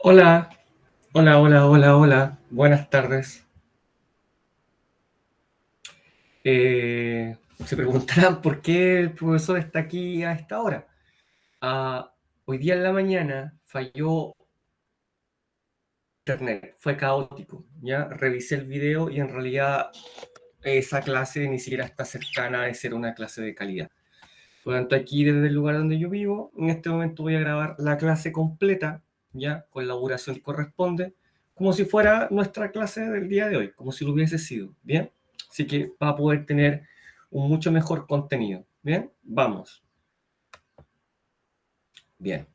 Hola, hola, hola, hola, hola. Buenas tardes. Se preguntarán por qué el profesor está aquí a esta hora. Hoy día en la mañana falló internet, fue caótico. Ya revisé el video y en realidad esa clase ni siquiera está cercana de ser una clase de calidad. Por lo tanto, aquí desde el lugar donde yo vivo, en este momento voy a grabar la clase completa, ya con la duración que corresponde, como si fuera nuestra clase del día de hoy, como si lo hubiese sido, ¿bien? Así que va a poder tener un mucho mejor contenido, ¿bien? Vamos, bien.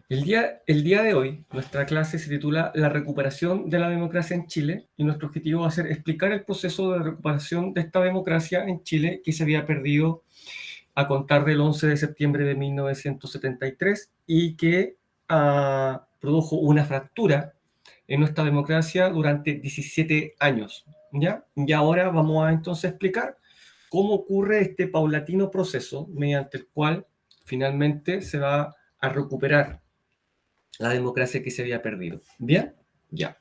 El día de hoy, nuestra clase se titula La recuperación de la democracia en Chile y nuestro objetivo va a ser explicar el proceso de recuperación de esta democracia en Chile que se había perdido a contar del 11 de septiembre de 1973 y que produjo una fractura en nuestra democracia durante 17 años. ¿Ya? Y ahora vamos a entonces explicar cómo ocurre este paulatino proceso mediante el cual finalmente se va a recuperar la democracia que se había perdido. ¿Bien? Ya.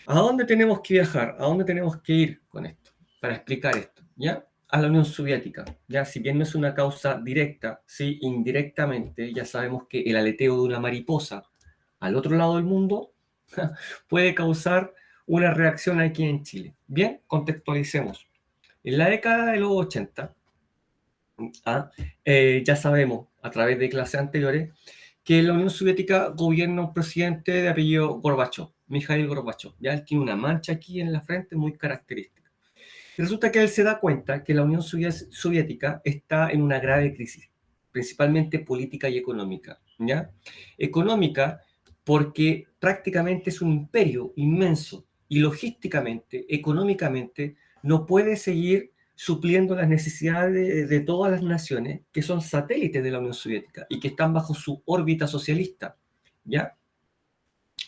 ¿A dónde tenemos que viajar? ¿A dónde tenemos que ir con esto? Para explicar esto, ¿ya? A la Unión Soviética, ¿ya? Si bien no es una causa directa, sí, indirectamente, ya sabemos que el aleteo de una mariposa al otro lado del mundo puede causar una reacción aquí en Chile. Bien, contextualicemos. En la década de los 80, ¿ah? Ya sabemos a través de clases anteriores que en la Unión Soviética gobierna un presidente de apellido Gorbachev, Mikhail Gorbachev. Ya él tiene una mancha aquí en la frente muy característica. Y resulta que él se da cuenta que la Unión Soviética está en una grave crisis, principalmente política y económica. ¿Ya? Económica porque prácticamente es un imperio inmenso y logísticamente, económicamente, no puede seguir supliendo las necesidades de todas las naciones que son satélites de la Unión Soviética y que están bajo su órbita socialista. ¿Ya?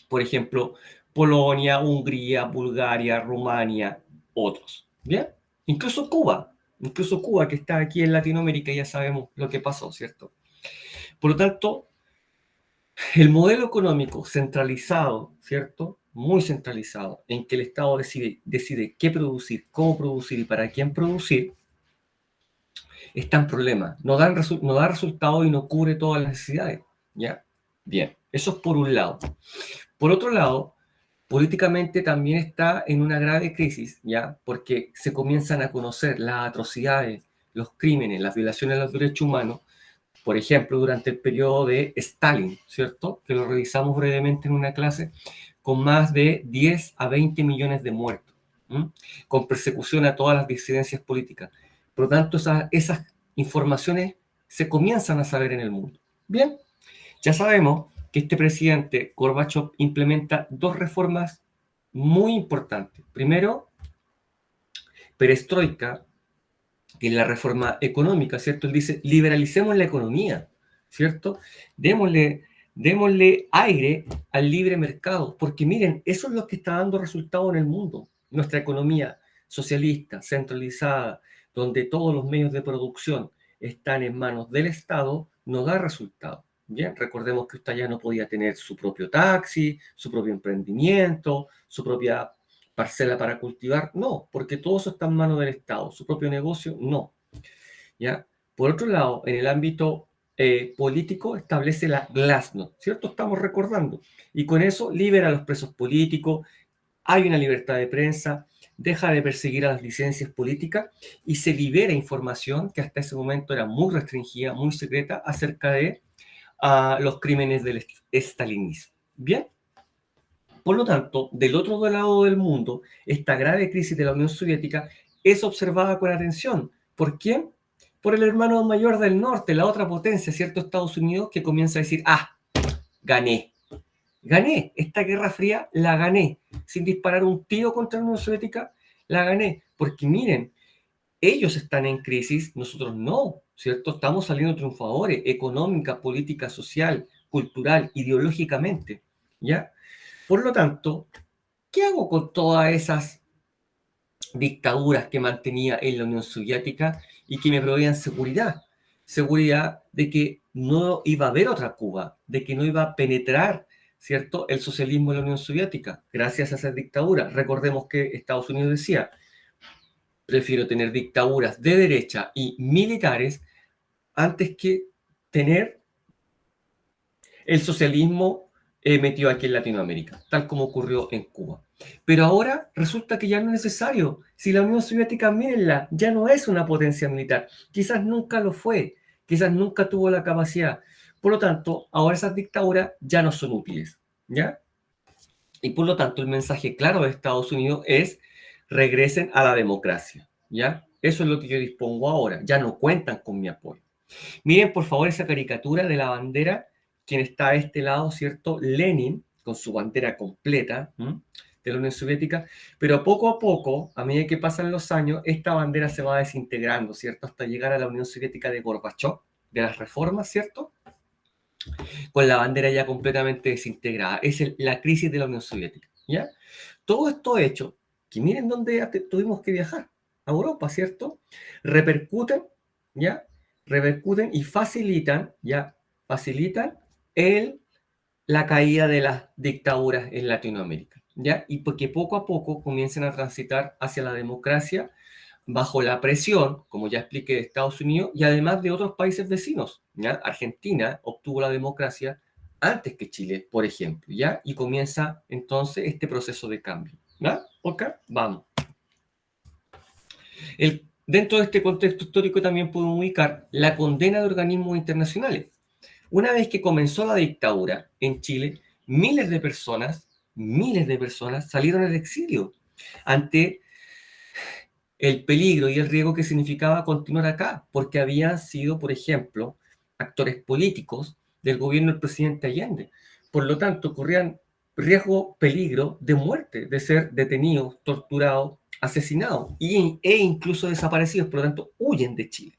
Por ejemplo, Polonia, Hungría, Bulgaria, Rumania, otros. ¿Bien? Incluso Cuba, que está aquí en Latinoamérica, ya sabemos lo que pasó, ¿cierto? Por lo tanto, el modelo económico centralizado, ¿cierto? Muy centralizado, en que el Estado decide qué producir, cómo producir y para quién producir, está en problema. No da resultado y no cubre todas las necesidades. ¿Ya? Bien, eso es por un lado. Por otro lado, políticamente también está en una grave crisis, ¿ya? Porque se comienzan a conocer las atrocidades, los crímenes, las violaciones de los derechos humanos, por ejemplo, durante el periodo de Stalin, ¿cierto? Que lo revisamos brevemente en una clase, con más de 10 a 20 millones de muertos, ¿m? Con persecución a todas las disidencias políticas. Por lo tanto, esas informaciones se comienzan a saber en el mundo. Bien, ya sabemos que este presidente Gorbachev implementa dos reformas muy importantes. Primero, perestroika, que es la reforma económica, ¿cierto? Él dice, liberalicemos la economía, ¿cierto? Démosle, démosle aire al libre mercado, porque miren, eso es lo que está dando resultado en el mundo. Nuestra economía socialista, centralizada, donde todos los medios de producción están en manos del Estado, no da resultado. Bien, recordemos que usted ya no podía tener su propio taxi, su propio emprendimiento, su propia parcela para cultivar, no, porque todo eso está en manos del Estado, su propio negocio, no. ¿Ya? Por otro lado, en el ámbito político establece la glasnost, ¿cierto? Estamos recordando. Y con eso libera a los presos políticos, hay una libertad de prensa, deja de perseguir a las licencias políticas y se libera información que hasta ese momento era muy restringida, muy secreta, acerca de los crímenes del estalinismo. Bien, por lo tanto, del otro lado del mundo, esta grave crisis de la Unión Soviética es observada con atención. ¿Por quién? Por el hermano mayor del norte, la otra potencia, ¿cierto? Estados Unidos, que comienza a decir, gané. Gané. Esta guerra fría la gané. Sin disparar un tiro contra la Unión Soviética, la gané. Porque miren, ellos están en crisis, nosotros no, ¿cierto? Estamos saliendo triunfadores, económica, política, social, cultural, ideológicamente, ¿ya? Por lo tanto, ¿qué hago con todas esas dictaduras que mantenía en la Unión Soviética y que me proveían seguridad? Seguridad de que no iba a haber otra Cuba, de que no iba a penetrar, ¿cierto?, el socialismo en la Unión Soviética, gracias a esa dictadura. Recordemos que Estados Unidos decía, prefiero tener dictaduras de derecha y militares antes que tener el socialismo metido aquí en Latinoamérica, tal como ocurrió en Cuba. Pero ahora resulta que ya no es necesario. Si la Unión Soviética, mírenla, ya no es una potencia militar. Quizás nunca lo fue, quizás nunca tuvo la capacidad. Por lo tanto, ahora esas dictaduras ya no son útiles, ¿ya? Y por lo tanto, el mensaje claro de Estados Unidos es regresen a la democracia, ¿ya? Eso es lo que yo dispongo ahora. Ya no cuentan con mi apoyo. Miren, por favor, esa caricatura de la bandera, quien está a este lado, ¿cierto? Lenin, con su bandera completa, ¿m?, de la Unión Soviética, pero poco a poco, a medida que pasan los años, esta bandera se va desintegrando, ¿cierto? Hasta llegar a la Unión Soviética de Gorbachov, de las reformas, ¿cierto? Con la bandera ya completamente desintegrada. Es la crisis de la Unión Soviética, ¿ya? Todo esto hecho, que miren dónde tuvimos que viajar, a Europa, ¿cierto? Repercuten, ¿ya? Repercuten y facilitan, ¿ya? Facilitan el, la caída de las dictaduras en Latinoamérica, ¿ya? Y porque poco a poco comienzan a transitar hacia la democracia bajo la presión, como ya expliqué, de Estados Unidos y además de otros países vecinos, ¿ya? Argentina obtuvo la democracia antes que Chile, por ejemplo, ¿ya? Y comienza entonces este proceso de cambio, ¿ya? ¿Ok? Vamos. Dentro de este contexto histórico también podemos ubicar la condena de organismos internacionales. Una vez que comenzó la dictadura en Chile, miles de personas salieron al exilio ante el peligro y el riesgo que significaba continuar acá, porque habían sido, por ejemplo, actores políticos del gobierno del presidente Allende. Por lo tanto, corrían riesgo, peligro de muerte, de ser detenidos, torturados, asesinados e incluso desaparecidos. Por lo tanto, huyen de Chile.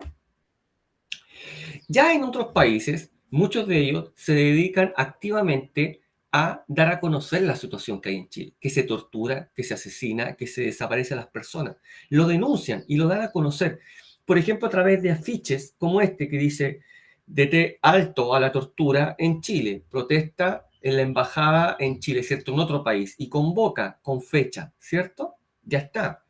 Ya en otros países, muchos de ellos se dedican activamente a dar a conocer la situación que hay en Chile, que se tortura, que se asesina, que se desaparece a las personas. Lo denuncian y lo dan a conocer. Por ejemplo, a través de afiches como este que dice "Dete alto a la tortura en Chile, protesta en la embajada en Chile", ¿cierto? En otro país, y convoca con fecha, ¿cierto? Ya está.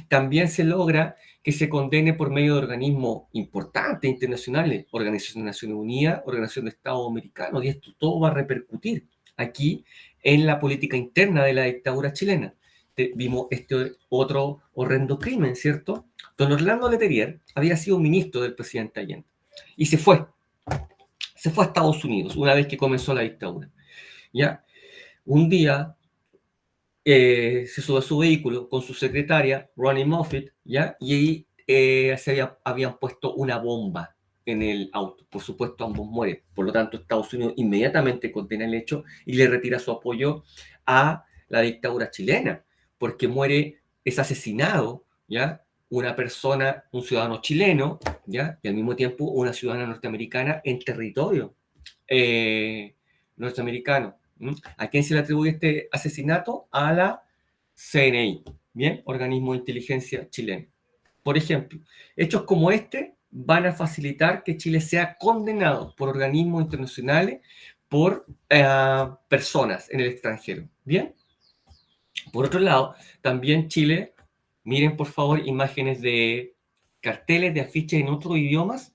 También se logra que se condene por medio de organismos importantes internacionales, Organización de Naciones Unidas, Organización de Estados Americanos, y esto todo va a repercutir aquí en la política interna de la dictadura chilena. Vimos este otro horrendo crimen, ¿cierto? Don Orlando Letelier había sido ministro del presidente Allende y se fue a Estados Unidos una vez que comenzó la dictadura. ¿Ya? Un día se sube a su vehículo con su secretaria, Ronnie Moffitt, ¿ya? Y ahí habían puesto una bomba en el auto. Por supuesto, ambos mueren. Por lo tanto, Estados Unidos inmediatamente condena el hecho y le retira su apoyo a la dictadura chilena, porque es asesinado, ¿ya? Una persona, un ciudadano chileno, ¿ya? Y al mismo tiempo una ciudadana norteamericana en territorio norteamericano. ¿A quién se le atribuye este asesinato? A la CNI, ¿bien? Organismo de Inteligencia chileno. Por ejemplo, hechos como este van a facilitar que Chile sea condenado por organismos internacionales por personas en el extranjero, ¿bien? Por otro lado, también Chile, miren por favor imágenes de carteles, de afiches en otros idiomas,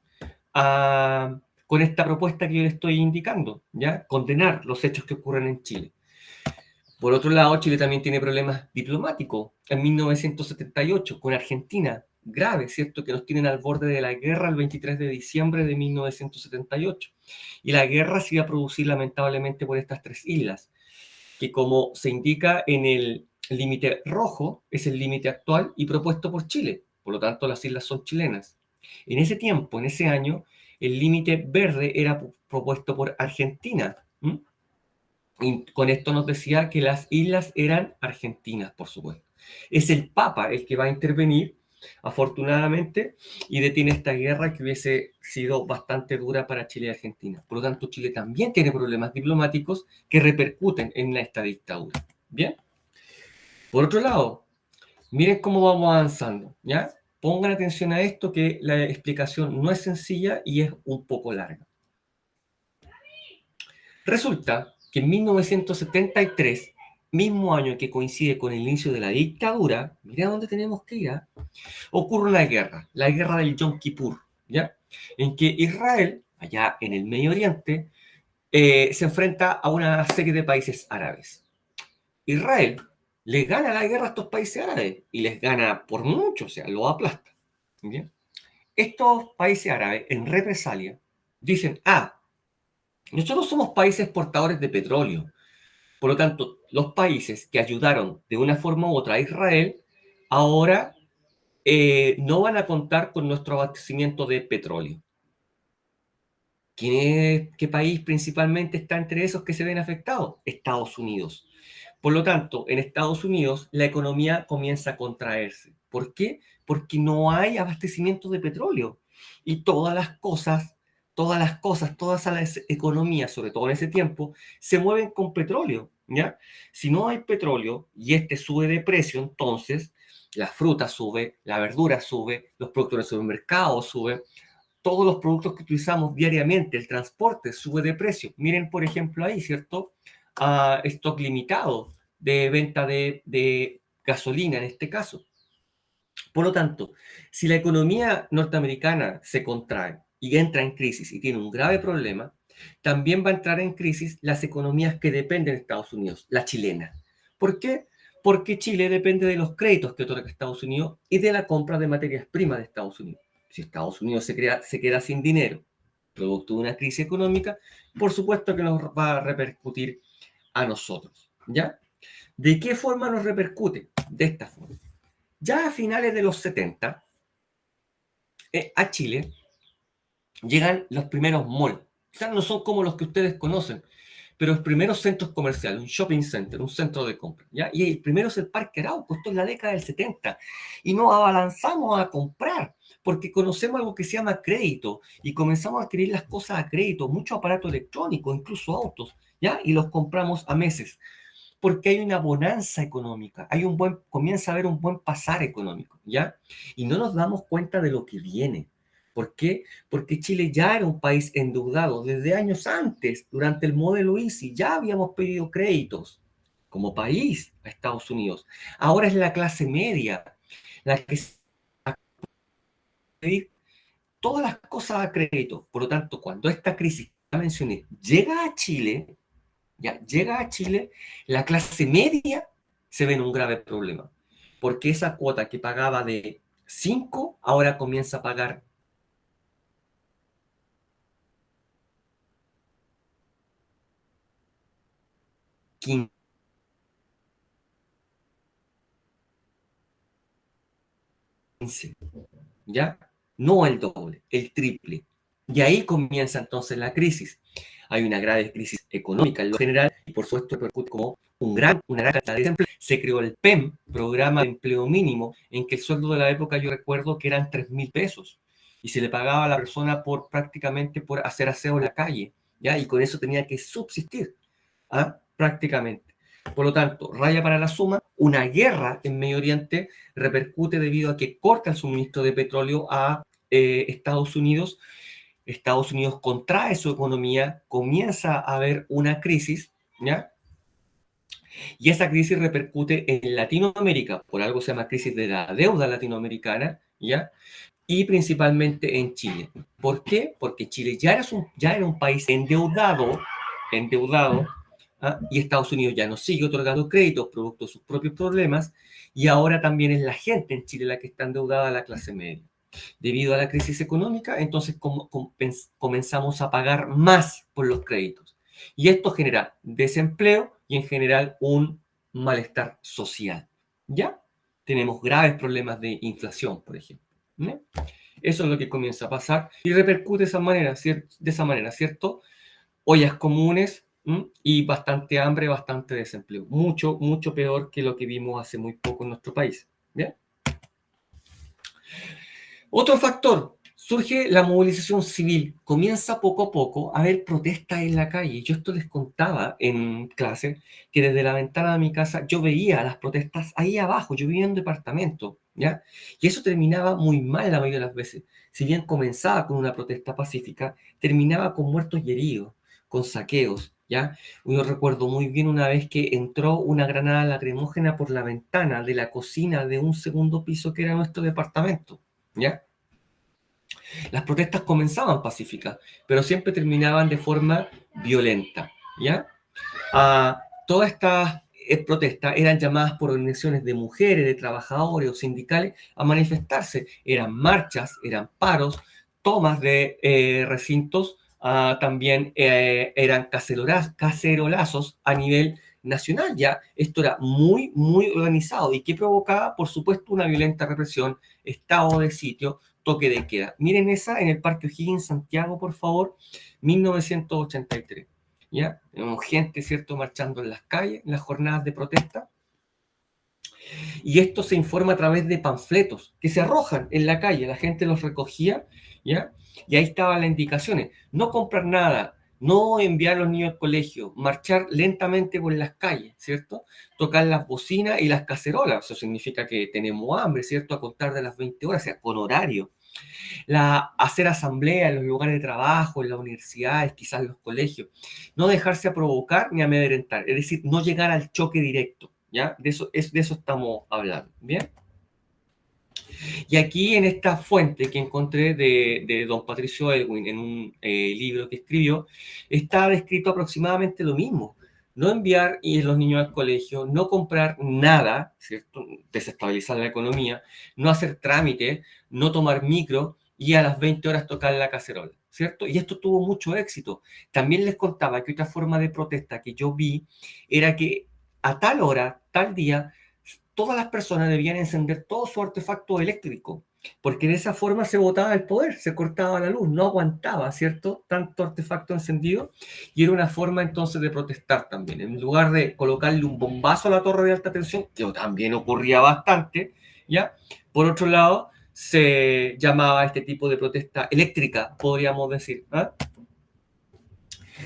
con esta propuesta que yo les estoy indicando, ¿ya? Condenar los hechos que ocurren en Chile. Por otro lado, Chile también tiene problemas diplomáticos. En 1978, con Argentina, grave, ¿cierto? Que nos tienen al borde de la guerra el 23 de diciembre de 1978. Y la guerra se iba a producir lamentablemente por estas tres islas, que como se indica en el límite rojo, es el límite actual y propuesto por Chile. Por lo tanto, las islas son chilenas. En ese tiempo, en ese año, el límite verde era propuesto por Argentina. Y con esto nos decía que las islas eran argentinas, por supuesto. Es el Papa el que va a intervenir, afortunadamente, y detiene esta guerra que hubiese sido bastante dura para Chile y Argentina. Por lo tanto, Chile también tiene problemas diplomáticos que repercuten en esta dictadura. Bien. Por otro lado, miren cómo vamos avanzando, ¿ya? Pongan atención a esto, que la explicación no es sencilla y es un poco larga. Resulta que en 1973, mismo año que coincide con el inicio de la dictadura, mira dónde tenemos que ir, ¿ah? Ocurre una guerra, la guerra del Yom Kippur, ¿ya? En que Israel, allá en el Medio Oriente, se enfrenta a una serie de países árabes. Israel le gana la guerra a estos países árabes y les gana por mucho, o sea, lo aplasta. ¿Bien? Estos países árabes, en represalia, dicen, nosotros somos países exportadores de petróleo. Por lo tanto, los países que ayudaron de una forma u otra a Israel, ahora no van a contar con nuestro abastecimiento de petróleo. ¿Qué país principalmente está entre esos que se ven afectados? Estados Unidos. Por lo tanto, en Estados Unidos la economía comienza a contraerse. ¿Por qué? Porque no hay abastecimiento de petróleo. Y todas las economías, sobre todo en ese tiempo, se mueven con petróleo, ¿ya? Si no hay petróleo y este sube de precio, entonces la fruta sube, la verdura sube, los productos del supermercado suben, todos los productos que utilizamos diariamente, el transporte sube de precio. Miren, por ejemplo, ahí, ¿cierto? Stock limitado de venta de gasolina en este caso. Por lo tanto, si la economía norteamericana se contrae y entra en crisis y tiene un grave problema, también va a entrar en crisis las economías que dependen de Estados Unidos, la chilena. ¿Por qué? Porque Chile depende de los créditos que otorga Estados Unidos y de la compra de materias primas de Estados Unidos. Si Estados Unidos se queda sin dinero, producto de una crisis económica, por supuesto que nos va a repercutir a nosotros. ¿Ya? ¿De qué forma nos repercute? De esta forma. Ya a finales de los 70, a Chile llegan los primeros malls. Quizás no son como los que ustedes conocen, pero los primeros centros comerciales, un shopping center, un centro de compra. ¿Ya? Y el primero es el Parque Arauco, esto es la década del 70. Y nos abalanzamos a comprar, porque conocemos algo que se llama crédito, y comenzamos a adquirir las cosas a crédito, mucho aparato electrónico, incluso autos, ¿ya? Y los compramos a meses porque hay una bonanza económica, comienza a haber un buen pasar económico, ¿ya? Y no nos damos cuenta de lo que viene. ¿Por qué? Porque Chile ya era un país endeudado desde años antes, durante el modelo Easy, ya habíamos pedido créditos como país a Estados Unidos. Ahora es la clase media la que se va a pedir todas las cosas a crédito. Por lo tanto, cuando esta crisis que ya mencioné llega a Chile, ya llega a Chile, la clase media se ve en un grave problema, porque esa cuota que pagaba de 5 ahora comienza a pagar 15, ¿ya? No el doble, el triple. Y ahí comienza entonces la crisis. Hay una grave crisis económica en lo general y por supuesto repercute como una gran cantidad de desempleo. Se creó el PEM, Programa de Empleo Mínimo, en que el sueldo de la época yo recuerdo que eran 3.000 pesos y se le pagaba a la persona prácticamente por hacer aseo en la calle, ¿ya? Y con eso tenía que subsistir, prácticamente. Por lo tanto, raya para la suma, una guerra en Medio Oriente repercute debido a que corta el suministro de petróleo a Estados Unidos. Estados Unidos contrae su economía, comienza a haber una crisis, ¿ya? Y esa crisis repercute en Latinoamérica, por algo se llama crisis de la deuda latinoamericana, ¿ya? Y principalmente en Chile. ¿Por qué? Porque Chile ya era un país endeudado, y Estados Unidos ya no sigue otorgando créditos producto de sus propios problemas, y ahora también es la gente en Chile la que está endeudada, la clase media. Debido a la crisis económica, entonces comenzamos a pagar más por los créditos. Y esto genera desempleo y en general un malestar social. ¿Ya? Tenemos graves problemas de inflación, por ejemplo. ¿No? Eso es lo que comienza a pasar y repercute de esa manera, ¿cierto? Ollas comunes, y bastante hambre, bastante desempleo. Mucho, mucho peor que lo que vimos hace muy poco en nuestro país. ¿Bien? Otro factor, surge la movilización civil. Comienza poco a poco a haber protestas en la calle. Yo esto les contaba en clase, que desde la ventana de mi casa yo veía las protestas ahí abajo. Yo vivía en un departamento, ¿ya? Y eso terminaba muy mal la mayoría de las veces. Si bien comenzaba con una protesta pacífica, terminaba con muertos y heridos, con saqueos, ¿ya? Yo recuerdo muy bien una vez que entró una granada lacrimógena por la ventana de la cocina de un segundo piso que era nuestro departamento, ¿ya? Las protestas comenzaban pacíficas, pero siempre terminaban de forma violenta, ¿ya? Todas estas protestas eran llamadas por organizaciones de mujeres, de trabajadores o sindicales a manifestarse. Eran marchas, eran paros, tomas de recintos, también eran cacerolazos a nivel nacional. Ya esto era muy, muy organizado y que provocaba, por supuesto, una violenta represión, estado de sitio, toque de queda. Miren esa en el Parque O'Higgins, Santiago, por favor, 1983. ¿Ya? Tenemos gente, ¿cierto?, marchando en las calles, en las jornadas de protesta, y esto se informa a través de panfletos que se arrojan en la calle, la gente los recogía, ¿ya? Y ahí estaban las indicaciones, no comprar nada, no enviar a los niños al colegio, marchar lentamente por las calles, ¿cierto? Tocar las bocinas y las cacerolas, eso significa que tenemos hambre, ¿cierto? A contar de las 20 horas, o sea, con horario. Hacer asamblea en los lugares de trabajo, en las universidades, quizás en los colegios, no dejarse a provocar ni amedrentar, es decir, no llegar al choque directo, ¿ya? De eso estamos hablando, ¿bien? Y aquí en esta fuente que encontré de don Patricio Elwin en un libro que escribió, está descrito aproximadamente lo mismo. No enviar los niños al colegio, no comprar nada, ¿cierto? Desestabilizar la economía, no hacer trámites, no tomar micro y a las 20 horas tocar la cacerola, ¿cierto? Y esto tuvo mucho éxito. También les contaba que otra forma de protesta que yo vi era que a tal hora, tal día, todas las personas debían encender todo su artefacto eléctrico, porque de esa forma se botaba el poder, se cortaba la luz, no aguantaba, ¿cierto? Tanto artefacto encendido, y era una forma entonces de protestar también. En lugar de colocarle un bombazo a la torre de alta tensión, que también ocurría bastante, ¿ya? Por otro lado, se llamaba a este tipo de protesta eléctrica, podríamos decir, ¿ah?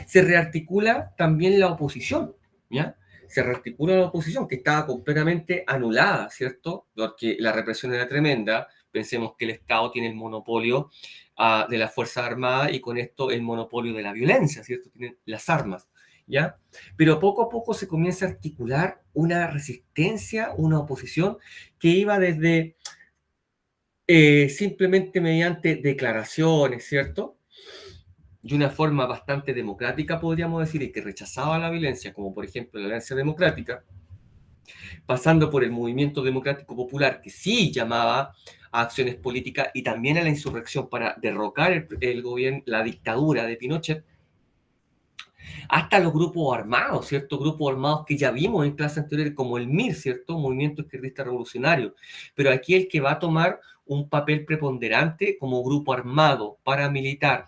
Se rearticula también la oposición, ¿ya? Se rearticula la oposición que estaba completamente anulada, ¿cierto? Porque la represión era tremenda. Pensemos que el Estado tiene el monopolio de las Fuerzas Armadas y con esto el monopolio de la violencia, ¿cierto? Tienen las armas, ¿ya? Pero poco a poco se comienza a articular una resistencia, una oposición que iba desde simplemente mediante declaraciones, ¿cierto? De una forma bastante democrática, podríamos decir, y que rechazaba la violencia, como por ejemplo la Alianza Democrática, pasando por el Movimiento Democrático Popular, que sí llamaba a acciones políticas y también a la insurrección para derrocar el gobierno, la dictadura de Pinochet, hasta los grupos armados, ¿cierto? Grupos armados que ya vimos en clases anteriores, como el MIR, ¿cierto? Movimiento Izquierdista Revolucionario. Pero aquí el que va a tomar un papel preponderante como grupo armado, paramilitar,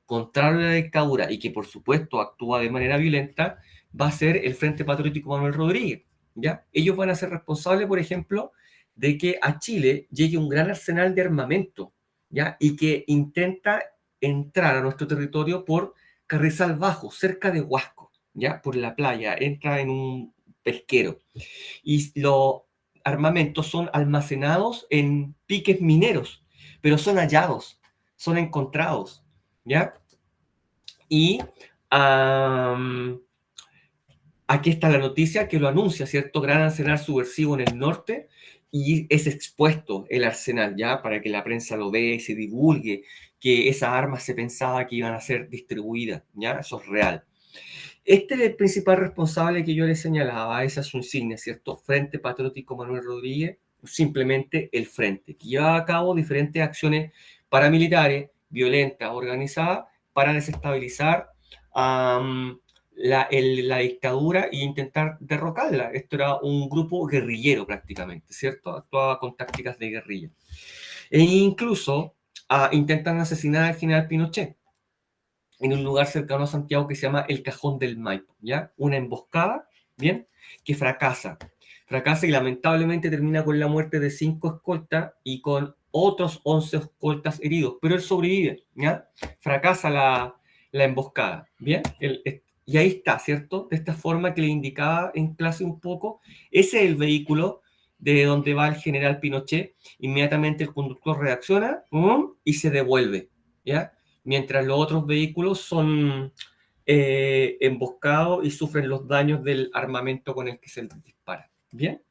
contrario a la dictadura y que por supuesto actúa de manera violenta, va a ser el Frente Patriótico Manuel Rodríguez, ¿ya? Ellos van a ser responsables, por ejemplo, de que a Chile llegue un gran arsenal de armamento, ¿ya? Y que intenta entrar a nuestro territorio por Carrizal Bajo, cerca de Huasco, ¿ya? Por la playa, entra en un pesquero. Y los armamentos son almacenados en piques mineros, pero son hallados, son encontrados, ¿ya? Y um, aquí está la noticia que lo anuncia, ¿cierto? Gran arsenal subversivo en el norte y es expuesto el arsenal, ¿ya? Para que la prensa lo vea y se divulgue que esas armas se pensaba que iban a ser distribuidas, ¿ya? Eso es real. Este es el principal responsable que yo le señalaba, esa es su insignia, ¿cierto? Frente Patriótico Manuel Rodríguez, simplemente el Frente, que lleva a cabo diferentes acciones paramilitares, violentas, organizadas, para desestabilizar la dictadura e intentar derrocarla. Esto era un grupo guerrillero prácticamente, ¿cierto? Actuaba con tácticas de guerrilla. E incluso intentan asesinar al general Pinochet en un lugar cercano a Santiago que se llama el Cajón del Maipo, ¿ya? Una emboscada, ¿bien? Que fracasa. Fracasa y lamentablemente termina con la muerte de 5 escoltas y con otros 11 escoltas heridos, pero él sobrevive, ¿ya? Fracasa la emboscada, ¿bien? Y ahí está, ¿cierto? De esta forma que le indicaba en clase un poco, ese es el vehículo de donde va el general Pinochet. Inmediatamente el conductor reacciona y se devuelve, ¿ya? Mientras los otros vehículos son emboscados y sufren los daños del armamento con el que se les dispara. ¿Bien?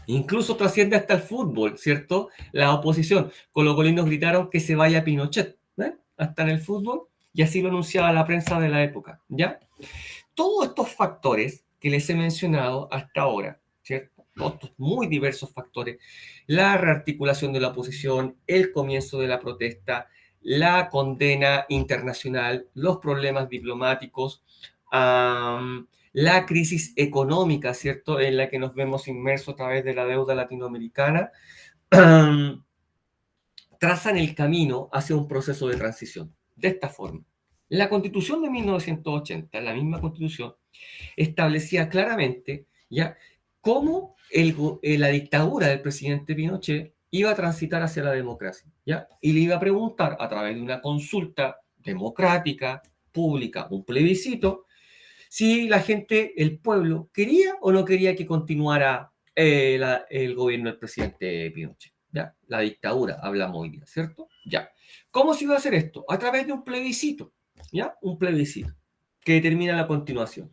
Incluso trasciende hasta el fútbol, ¿cierto? La oposición. Colocolinos gritaron que se vaya Pinochet, ¿eh? Hasta en el fútbol, y así lo anunciaba la prensa de la época, ¿ya? Todos estos factores que les he mencionado hasta ahora, ¿cierto? Todos estos muy diversos factores, la rearticulación de la oposición, el comienzo de la protesta, la condena internacional, los problemas diplomáticos, la crisis económica, ¿cierto?, en la que nos vemos inmersos a través de la deuda latinoamericana, trazan el camino hacia un proceso de transición. De esta forma, la Constitución de 1980, la misma Constitución, establecía claramente ya cómo la dictadura del presidente Pinochet iba a transitar hacia la democracia, ¿ya? Y le iba a preguntar a través de una consulta democrática, pública, un plebiscito, si la gente, el pueblo, quería o no quería que continuara el gobierno del presidente Pinochet. ¿Ya? La dictadura, hablamos hoy día, ¿cierto? Ya. ¿Cómo se iba a hacer esto? A través de un plebiscito, ¿ya? Un plebiscito que determina la continuación.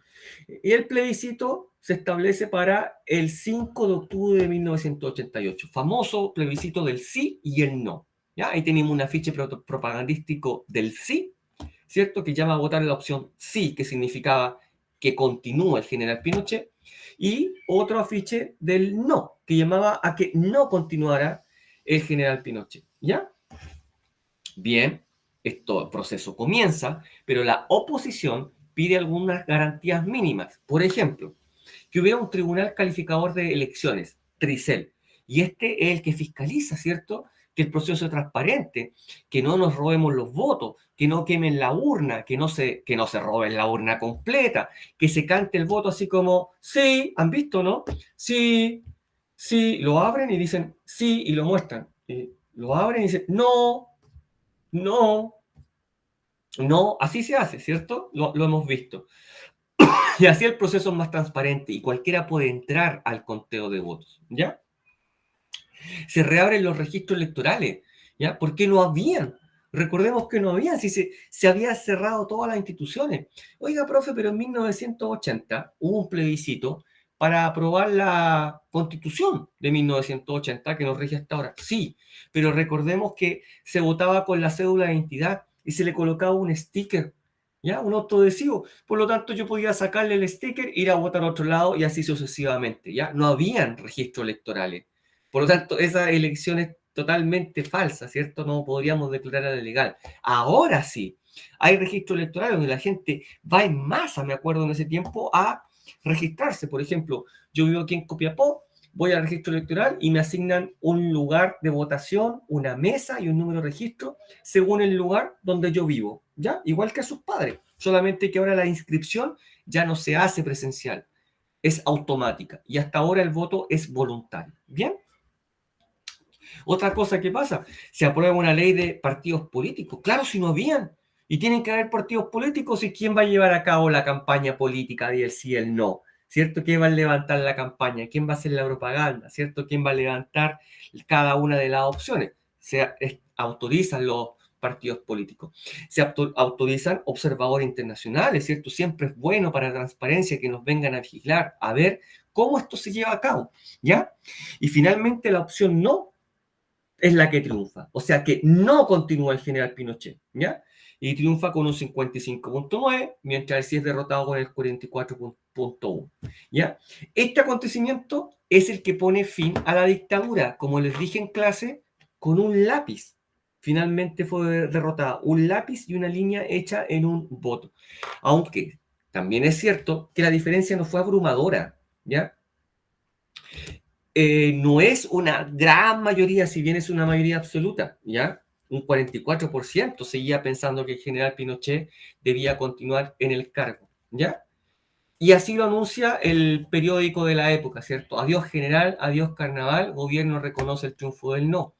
Y el plebiscito se establece para el 5 de octubre de 1988, famoso plebiscito del sí y el no. ¿Ya? Ahí tenemos un afiche propagandístico del sí, ¿cierto? Que llama a votar la opción sí, que significaba que continúa el general Pinochet, y otro afiche del no, que llamaba a que no continuara el general Pinochet. ¿Ya? Bien, esto, el proceso comienza, pero la oposición pide algunas garantías mínimas. Por ejemplo, que hubiera un tribunal calificador de elecciones, Tricel, y este es el que fiscaliza, ¿cierto?, que el proceso es transparente, que no nos robemos los votos, que no quemen la urna, que no se roben la urna completa, que se cante el voto así como, sí, ¿han visto, no? Sí, sí, lo abren y dicen sí y lo muestran. Y lo abren y dicen no, no, no, así se hace, ¿cierto? Lo hemos visto. Y así el proceso es más transparente y cualquiera puede entrar al conteo de votos, ¿ya? Se reabren los registros electorales, ¿ya? Porque no habían. Recordemos que no habían, si se había cerrado todas las instituciones. Oiga, profe, pero en 1980 hubo un plebiscito para aprobar la Constitución de 1980 que nos rige hasta ahora. Sí, pero recordemos que se votaba con la cédula de identidad y se le colocaba un sticker, ¿ya? Un autoadhesivo. Por lo tanto, yo podía sacarle el sticker, ir a votar a otro lado y así sucesivamente, ¿ya? No habían registros electorales. Por lo tanto, esa elección es totalmente falsa, ¿cierto? No podríamos declararla legal. Ahora sí, hay registro electoral donde la gente va en masa, me acuerdo en ese tiempo, a registrarse. Por ejemplo, yo vivo aquí en Copiapó, voy al registro electoral y me asignan un lugar de votación, una mesa y un número de registro según el lugar donde yo vivo, ¿ya? Igual que a sus padres, solamente que ahora la inscripción ya no se hace presencial, es automática y hasta ahora el voto es voluntario, ¿bien? Otra cosa que pasa, se aprueba una ley de partidos políticos. Claro, si no habían. Y tienen que haber partidos políticos y quién va a llevar a cabo la campaña política del sí y el no. ¿Cierto? ¿Quién va a levantar la campaña? ¿Quién va a hacer la propaganda? ¿Cierto? ¿Quién va a levantar cada una de las opciones? Autorizan los partidos políticos. Se autorizan observadores internacionales, ¿cierto? Siempre es bueno para la transparencia que nos vengan a vigilar, a ver cómo esto se lleva a cabo, ¿ya? Y finalmente la opción no es la que triunfa. O sea que no continúa el general Pinochet, ¿ya? Y triunfa con un 55.9, mientras el sí es derrotado con el 44.1, ¿ya? Este acontecimiento es el que pone fin a la dictadura, como les dije en clase, con un lápiz. Finalmente fue derrotada un lápiz y una línea hecha en un voto. Aunque también es cierto que la diferencia no fue abrumadora, ¿ya? No es una gran mayoría, si bien es una mayoría absoluta, ¿ya? Un 44% seguía pensando que el general Pinochet debía continuar en el cargo, ¿ya? Y así lo anuncia el periódico de la época, ¿cierto? Adiós general, adiós carnaval, gobierno reconoce el triunfo del no,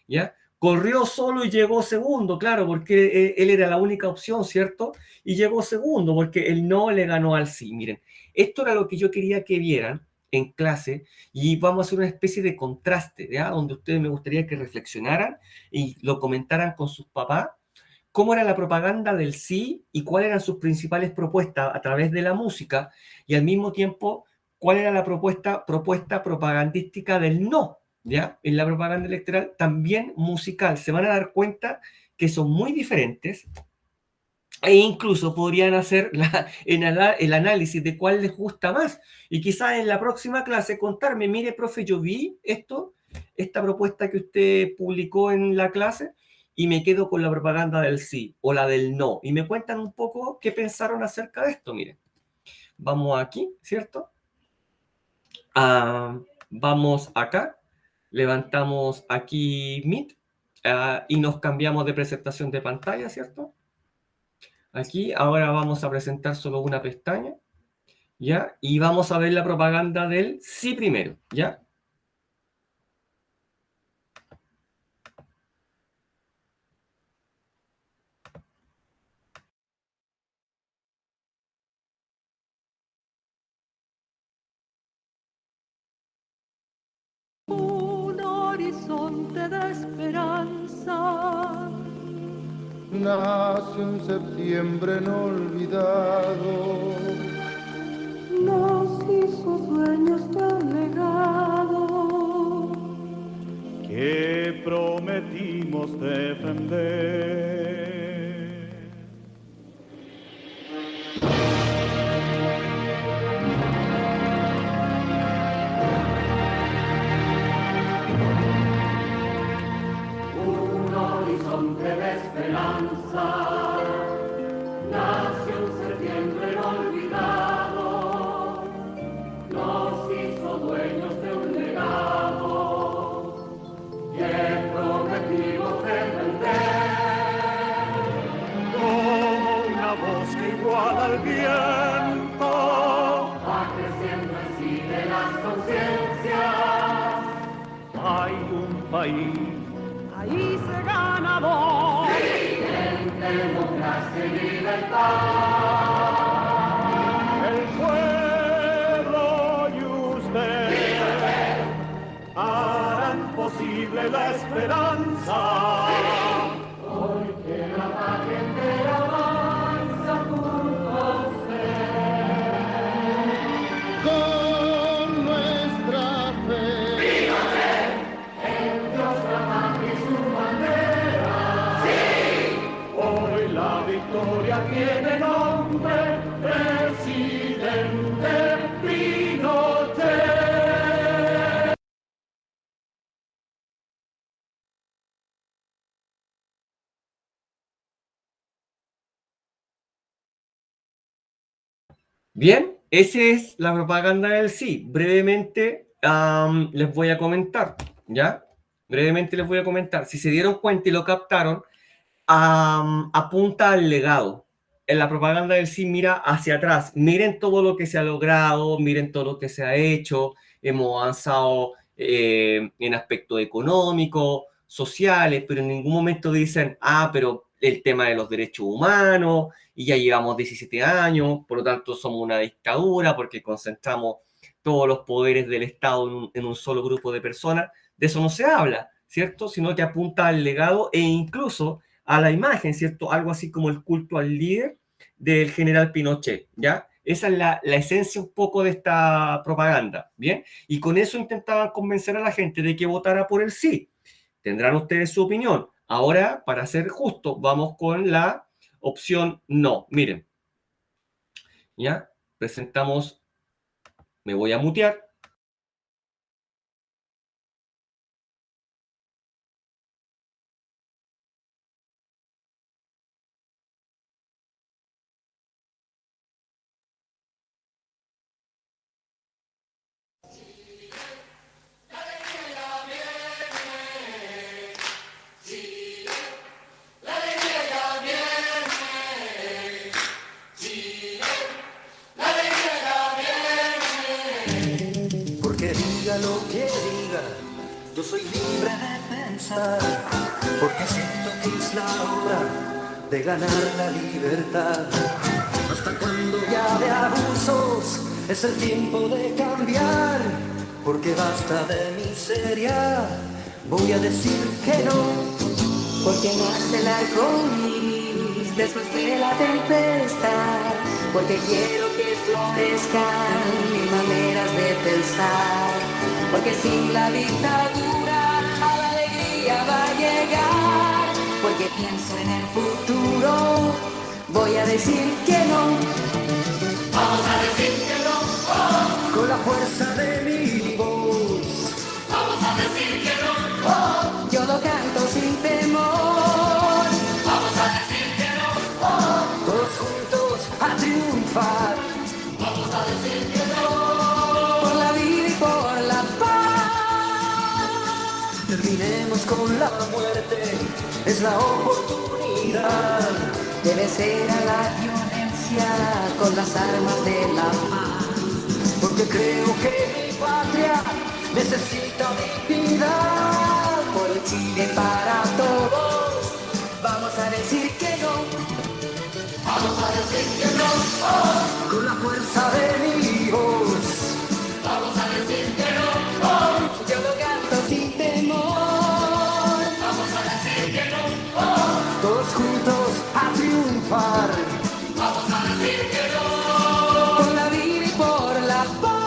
¿ya? Corrió solo y llegó segundo, claro, porque él era la única opción, ¿cierto? Y llegó segundo porque el no le ganó al sí. Miren, esto era lo que yo quería que vieran en clase y vamos a hacer una especie de contraste, ¿ya? Donde ustedes me gustaría que reflexionaran y lo comentaran con sus papás cómo era la propaganda del sí y cuáles eran sus principales propuestas a través de la música, y al mismo tiempo cuál era la propuesta propagandística del no, ¿ya? En la propaganda electoral, también musical. Se van a dar cuenta que son muy diferentes e incluso podrían hacer el análisis de cuál les gusta más. Y quizás en la próxima clase contarme, mire, profe, yo vi esta propuesta que usted publicó en la clase y me quedo con la propaganda del sí o la del no. Y me cuentan un poco qué pensaron acerca de esto. Miren, vamos aquí, ¿cierto? Vamos acá, levantamos aquí Meet y nos cambiamos de presentación de pantalla, ¿cierto? Aquí, ahora vamos a presentar solo una pestaña, ¿ya? Y vamos a ver la propaganda del sí primero, ¿ya? Un horizonte de esperanza nace un septiembre no olvidado, nos hizo dueños del legado que prometimos defender. Un horizonte de esperanza, nace un septiembre olvidado, nos hizo dueños de un legado que prometimos defender. Como una voz que iguala al viento, Va creciendo así de las conciencias. hay un país ahí se ganador. En democracia y libertad. el pueblo y usted harán posible la esperanza. Hoy que la patria entera avanza junto a usted. con nuestra fe. El Dios, la patria y su bandera. Hoy la victoria tiene nombre, presidente Pinochet. Bien, esa es la propaganda del sí. Brevemente les voy a comentar, ¿ya? Brevemente les voy a comentar. Si se dieron cuenta y lo captaron, apunta al legado. En la propaganda del sí mira hacia atrás. Miren todo lo que se ha logrado, miren todo lo que se ha hecho. Hemos avanzado en aspectos económicos, sociales, pero en ningún momento dicen, pero el tema de los derechos humanos, y ya llevamos 17 años, por lo tanto somos una dictadura porque concentramos todos los poderes del Estado en un solo grupo de personas. De eso no se habla, ¿cierto? Sino que apunta al legado e incluso a la imagen, ¿cierto? Algo así como el culto al líder del general Pinochet, ¿ya? Esa es la esencia un poco de esta propaganda, ¿bien? Y con eso intentaban convencer a la gente de que votara por el sí. Tendrán ustedes su opinión. Ahora, para ser justo, vamos con la opción no. Miren, ¿ya? Presentamos, me voy a mutear. Porque diga lo que diga, yo soy libre de pensar, porque siento que es la hora de ganar la libertad. Hasta cuando ya de abusos es el tiempo de cambiar, porque basta de miseria, voy a decir que no, porque nace el arcoíris después de la tempestad, porque quiero que florezcan mis maneras de pensar, porque sin la dictadura la alegría va a llegar, porque pienso en el futuro, voy a decir que no. Vamos a decir que no, oh, Con la fuerza de mi voz, vamos a decir que no, oh, yo lo canto sin temor. vamos a decir que no, oh, Todos juntos a triunfar vamos a decir que no. por la vida y por la paz. Terminemos con la muerte, es la oportunidad de vencer a la violencia con las armas de la paz. Porque creo que mi patria necesita dignidad. Por el Chile para todos, vamos a decir que no. Vamos a decir que no, oh, Con la fuerza de mi voz, vamos a decir que no, oh, yo lo canto sin temor. vamos a decir que no, oh, Todos juntos a triunfar vamos a decir que no. por la vida y por la paz.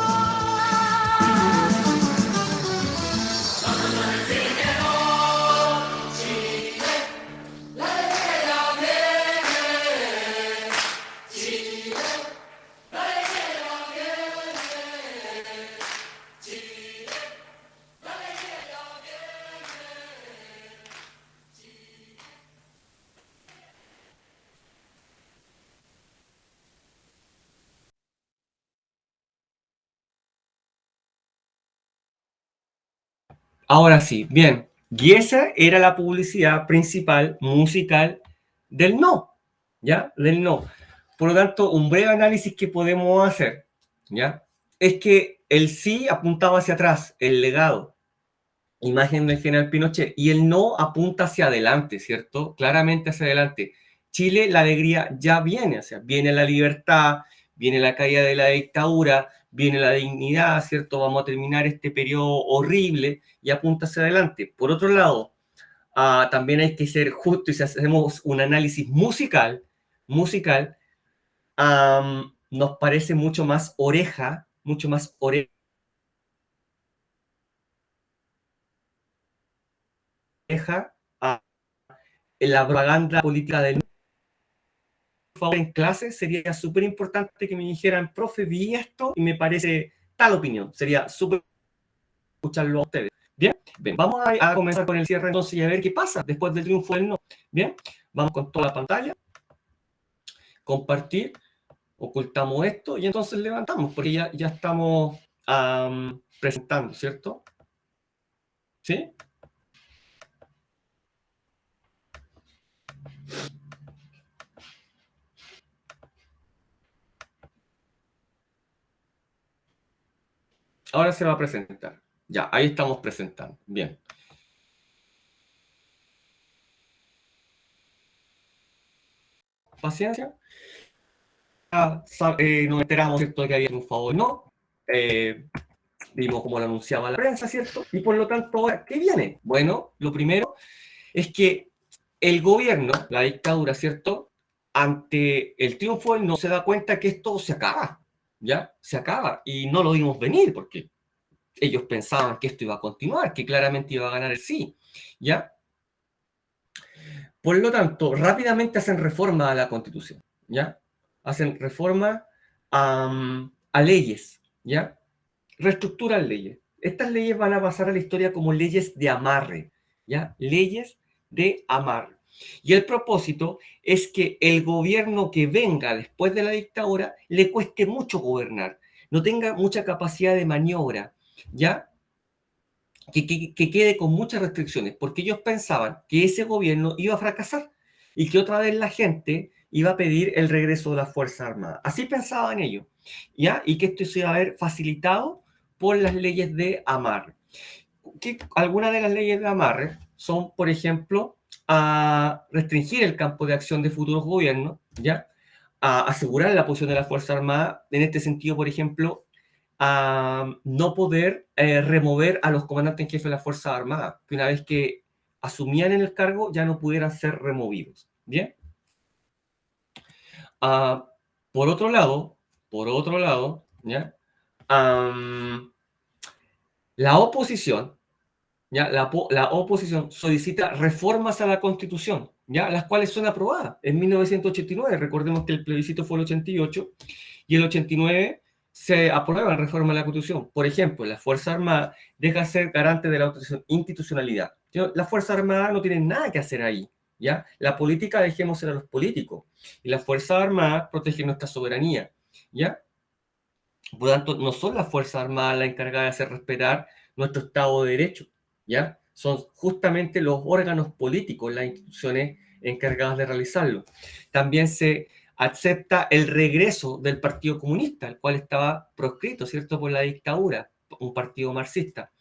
Ahora sí, bien. Y esa era la publicidad principal musical del no, ¿ya? Del no. Por lo tanto, un breve análisis que podemos hacer, ¿ya? Es que el sí apuntaba hacia atrás, el legado, imagen del general Pinochet, y el no apunta hacia adelante, ¿cierto? Claramente hacia adelante. Chile, la alegría ya viene, o sea, viene la libertad, viene la caída de la dictadura, viene la dignidad, ¿cierto? Vamos a terminar este periodo horrible y apunta hacia adelante. Por otro lado, también hay que ser justo y si hacemos un análisis musical, nos parece mucho más oreja, a la propaganda política del favor en clase. Sería súper importante que me dijeran, profe, vi esto y me parece tal opinión. Sería súper escucharlo a ustedes. Bien, bien, vamos a comenzar con el cierre entonces y a ver qué pasa después del triunfo del no. Bien, vamos con toda la pantalla, compartir, ocultamos esto y entonces levantamos, porque ya estamos presentando, ¿cierto? ¿Sí? Ahora se va a presentar. Ya, ahí estamos presentando. Bien. Paciencia. Nos enteramos, ¿cierto?, que había un favor, ¿no? Vimos cómo lo anunciaba la prensa, ¿cierto? Y por lo tanto, ahora, ¿qué viene? Bueno, lo primero es que el gobierno, la dictadura, ¿cierto?, ante el triunfo no se da cuenta que esto se acaba, ¿ya? Se acaba. Y no lo vimos venir porque ellos pensaban que esto iba a continuar, que claramente iba a ganar el sí, ¿ya? Por lo tanto, rápidamente hacen reforma a la Constitución, ¿ya? Hacen reforma a leyes, ¿ya? Reestructuran leyes. Estas leyes van a pasar a la historia como leyes de amarre, ¿ya? Leyes de amarre. Y el propósito es que el gobierno que venga después de la dictadura le cueste mucho gobernar, no tenga mucha capacidad de maniobra, ¿ya? Que quede con muchas restricciones, porque ellos pensaban que ese gobierno iba a fracasar y que otra vez la gente iba a pedir el regreso de las Fuerzas Armadas. Así pensaban ellos, ¿ya? Y que esto se iba a ver facilitado por las leyes de amarre. Algunas de las leyes de amarre son, por ejemplo, a restringir el campo de acción de futuros gobiernos, ¿ya? A asegurar la posición de las Fuerzas Armadas, en este sentido, por ejemplo, a no poder remover a los comandantes en jefe de las Fuerzas Armadas, que una vez que asumían en el cargo ya no pudieran ser removidos. ¿Bien? Por otro lado, ¿ya? La oposición, ¿ya? La oposición solicita reformas a la Constitución, ¿ya? Las cuales son aprobadas en 1989. Recordemos que el plebiscito fue el 88 y el 89 se aprueba la reforma de la Constitución. Por ejemplo, la Fuerza Armada deja de ser garante de la institucionalidad. Las Fuerzas Armadas no tienen nada que hacer ahí, ¿ya? La política dejémosela a los políticos y las Fuerzas Armadas protegen nuestra soberanía, ¿ya? Por lo tanto, no son las Fuerzas Armadas las encargadas de hacer respetar nuestro Estado de Derecho, ¿ya? Son justamente los órganos políticos, las instituciones encargadas de realizarlo. También se acepta el regreso del Partido Comunista, el cual estaba proscrito, ¿cierto?, por la dictadura, un partido marxista.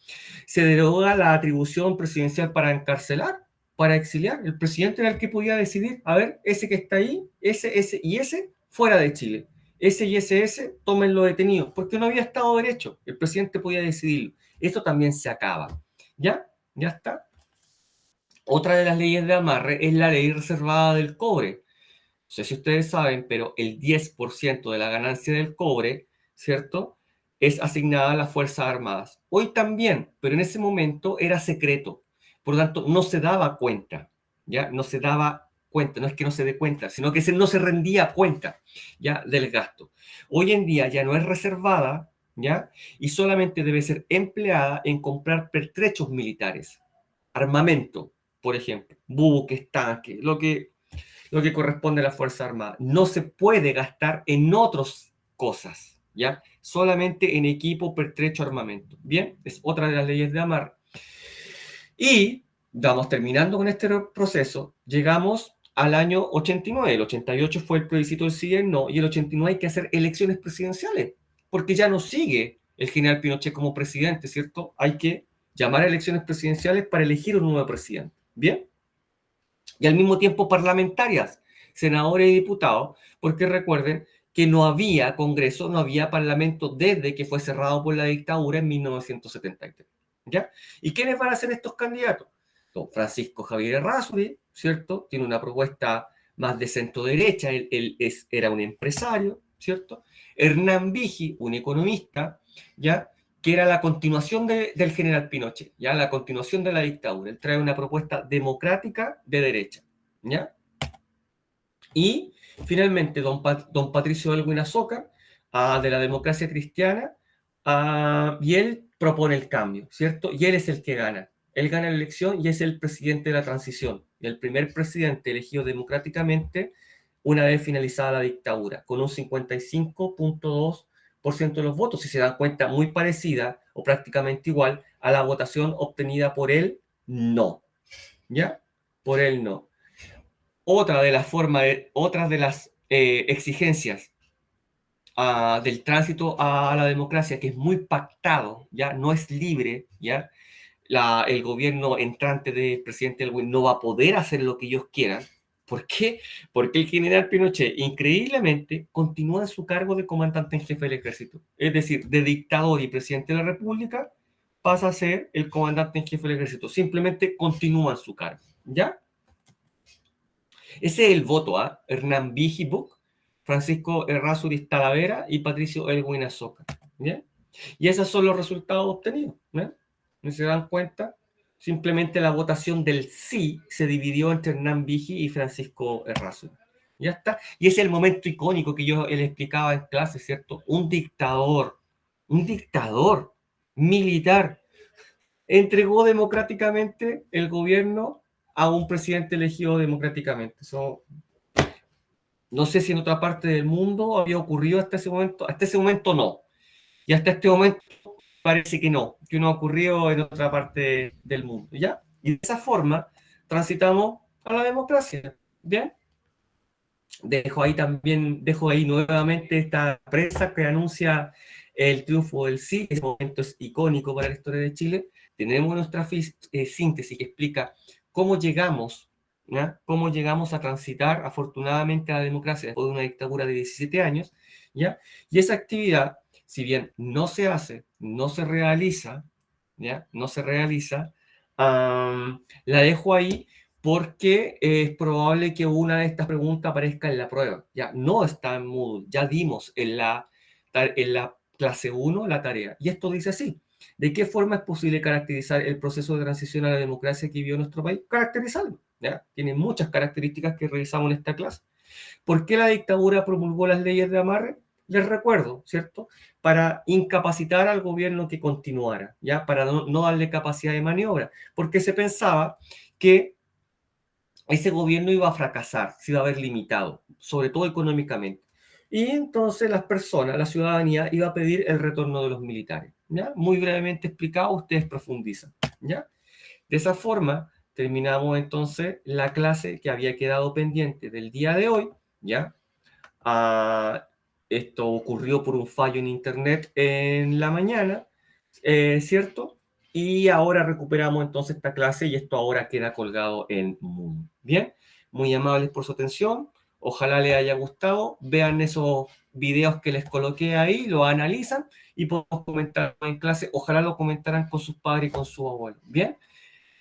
Se deroga la atribución presidencial para encarcelar, para exiliar. El presidente era el que podía decidir, a ver, ese que está ahí, ese y ese, fuera de Chile. Ese y ese, tómenlo detenido, porque no había Estado de Derecho. El presidente podía decidirlo. Esto también se acaba. ¿Ya? ¿Ya está? Otra de las leyes de amarre es la ley reservada del cobre. No sé si ustedes saben, pero el 10% de la ganancia del cobre, ¿cierto?, es asignada a las Fuerzas Armadas. Hoy también, pero en ese momento era secreto. Por lo tanto, no se daba cuenta, ¿ya? No se daba cuenta, no es que no se dé cuenta, sino que no se rendía cuenta, ¿ya?, del gasto. Hoy en día ya no es reservada, ¿ya? Y solamente debe ser empleada en comprar pertrechos militares, armamento, por ejemplo, buques, tanques, lo que corresponde a la Fuerza Armada. No se puede gastar en otras cosas, ¿ya? Solamente en equipo, pertrecho, armamento. Bien, es otra de las leyes de amarre. Y vamos terminando con este proceso, llegamos al año 89. El 88 fue el plebiscito del sí y el no, y el 89 hay que hacer elecciones presidenciales, porque ya no sigue el general Pinochet como presidente, ¿cierto? Hay que llamar a elecciones presidenciales para elegir un nuevo presidente. Bien. Y al mismo tiempo parlamentarias, senadores y diputados, porque recuerden que no había Congreso, no había Parlamento desde que fue cerrado por la dictadura en 1973. ¿Ya? ¿Y quiénes van a ser estos candidatos? Don Francisco Javier Errázuriz, ¿cierto? Tiene una propuesta más de centro-derecha, él era un empresario, ¿cierto? Hernán Vigi, un economista, ¿ya?, que era la continuación del general Pinochet, ya la continuación de la dictadura. Él trae una propuesta democrática de derecha, ¿ya? Y finalmente don Patricio Elwin Azoka, de la democracia cristiana, y él propone el cambio, ¿cierto? Y él es el que gana. Él gana la elección y es el presidente de la transición, el primer presidente elegido democráticamente una vez finalizada la dictadura, con un 55.2% de los votos, si se dan cuenta, muy parecida o prácticamente igual a la votación obtenida por él, no. ¿Ya? Por él no. Otra de las exigencias del tránsito a la democracia, que es muy pactado, ya no es libre, ya el gobierno entrante del presidente Elwin no va a poder hacer lo que ellos quieran. ¿Por qué? Porque el general Pinochet, increíblemente, continúa en su cargo de comandante en jefe del ejército. Es decir, de dictador y presidente de la República, pasa a ser el comandante en jefe del ejército. Simplemente continúa en su cargo. ¿Ya? Ese es el voto, Hernán Vigi Buc, Francisco Errázuriz Talavera y Patricio Elwin Azoka. ¿Ya? Y esos son los resultados obtenidos. ¿Ya? ¿No se dan cuenta? Simplemente la votación del sí se dividió entre Hernán Vigi y Francisco Errázuriz. Ya está. Y ese es el momento icónico que yo les explicaba en clase, ¿cierto? Un dictador militar entregó democráticamente el gobierno a un presidente elegido democráticamente. No sé si en otra parte del mundo había ocurrido hasta ese momento no. Y hasta este momento parece que no ha ocurrido en otra parte del mundo, ¿ya? Y de esa forma transitamos a la democracia, ¿bien? Dejo ahí nuevamente esta prensa que anuncia el triunfo del sí. Ese momento es icónico para la historia de Chile. Tenemos nuestra síntesis que explica cómo llegamos, ¿ya?, cómo llegamos a transitar afortunadamente a la democracia después de una dictadura de 17 años, ¿ya? Y esa actividad, si bien no se hace, no se realiza, ¿ya?, no se realiza, la dejo ahí porque es probable que una de estas preguntas aparezca en la prueba. Ya no está en Moodle, ya dimos en la clase 1 la tarea. Y esto dice así: ¿de qué forma es posible caracterizar el proceso de transición a la democracia que vivió nuestro país? Caracterizarlo. ¿Ya? Tiene muchas características que revisamos en esta clase. ¿Por qué la dictadura promulgó las leyes de amarre? Les recuerdo, ¿cierto? Para incapacitar al gobierno que continuara, ¿ya? Para no darle capacidad de maniobra, porque se pensaba que ese gobierno iba a fracasar, se iba a ver limitado, sobre todo económicamente. Y entonces las personas, la ciudadanía, iba a pedir el retorno de los militares, ¿ya? Muy brevemente explicado, ustedes profundizan, ¿ya? De esa forma, terminamos entonces la clase que había quedado pendiente del día de hoy, ¿ya? Esto ocurrió por un fallo en internet en la mañana, ¿cierto? Y ahora recuperamos entonces esta clase y esto ahora queda colgado en Moodle. Bien, muy amables por su atención. Ojalá les haya gustado. Vean esos videos que les coloqué ahí, lo analizan y podemos comentar en clase. Ojalá lo comentaran con sus padres y con sus abuelos. Bien,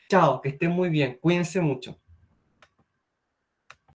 chao, que estén muy bien. Cuídense mucho.